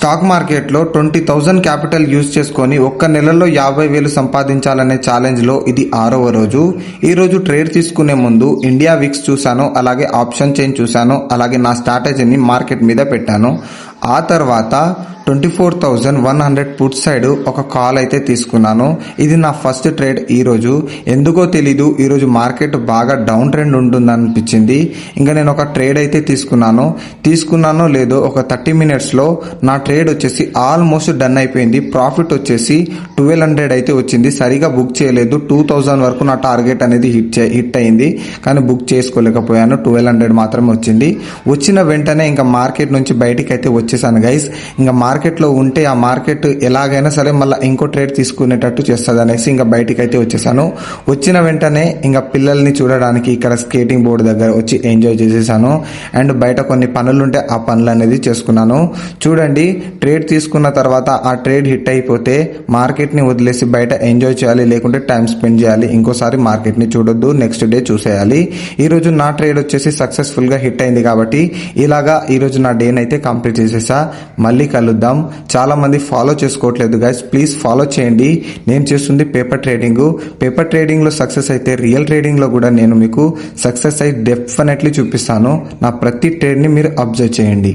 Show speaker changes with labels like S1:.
S1: Stock మార్కెట్లో 20,000 capital use చేసుకొని ఒక్క నెలలో 50,000 సంపాదించాలనే ఛాలెంజ్లో ఇది 6వ రోజు. ఈ రోజు ట్రేడ్ తీసుకునే ముందు ఇండియా విక్స్ చూశాను, అలాగే ఆప్షన్ చైన్ చూశాను, అలాగే నా స్ట్రాటజీని మార్కెట్ మీద పెట్టాను. ఆ తర్వాత 24,100 పుట్ సైడ్ ఒక కాల్ అయితే తీసుకున్నాను. ఇది నా ఫస్ట్ ట్రేడ్ ఈరోజు. ఎందుకో తెలీదు, ఈరోజు మార్కెట్ బాగా డౌన్ ట్రెండ్ ఉంటుందనిపించింది. ఇంకా నేను ఒక ట్రేడ్ అయితే తీసుకున్నానో లేదో ఒక 30 మినిట్స్లో నా ట్రేడ్ వచ్చేసి ఆల్మోస్ట్ డన్ అయిపోయింది. ప్రాఫిట్ వచ్చేసి 1200 అయితే వచ్చింది. సరిగా బుక్ చేయలేదు. 2000 వరకు నా టార్గెట్ అనేది హిట్ అయింది, కానీ బుక్ చేసుకోలేకపోయాను. 1200 మాత్రమే వచ్చింది. వచ్చిన వెంటనే ఇంకా మార్కెట్ నుంచి బయటికి అయితే వచ్చేసాను గైస్. ఇంకా మార్కెట్లో ఉంటే ఆ మార్కెట్ ఎలాగైనా సరే మళ్ళీ ఇంకో ట్రేడ్ తీసుకునేటట్టు చేస్తుంది అనేసి ఇంకా బయటికి అయితే వచ్చేసాను. వచ్చిన వెంటనే ఇంకా పిల్లల్ని చూడడానికి ఇక్కడ స్కేటింగ్ బోర్డు దగ్గర వచ్చి ఎంజాయ్ చేసేసాను. అండ్ బయట కొన్ని పనులుంటే ఆ పనులు అనేది చేసుకున్నాను. చూడండి, ట్రేడ్ తీసుకున్న తర్వాత ఆ ట్రేడ్ హిట్ అయిపోతే మార్కెట్ని వదిలేసి బయట ఎంజాయ్ చేయాలి, లేకుంటే టైం స్పెండ్ చేయాలి. ఇంకోసారి మార్కెట్ని చూడొద్దు, నెక్స్ట్ డే చూసేయాలి. ఈరోజు నా ట్రేడ్ వచ్చేసి సక్సెస్ఫుల్గా హిట్ అయింది కాబట్టి ఇలాగా ఈరోజు నా డేని అయితే కంప్లీట్ చేసేసా. మళ్ళీ కలుద్దాం. చాలా మంది ఫాలో చేసుకోవట్లేదు గైస్, ప్లీజ్ ఫాలో చేయండి. నేను చేస్తుంది పేపర్ ట్రేడింగ్ లో సక్సెస్ అయితే రియల్ ట్రేడింగ్ లో కూడా నేను మీకు సక్సెస్ అయితే డెఫినెట్లీ చూపిస్తాను. నా ప్రతి ట్రేడ్ ని మీరు అబ్జర్వ్ చేయండి.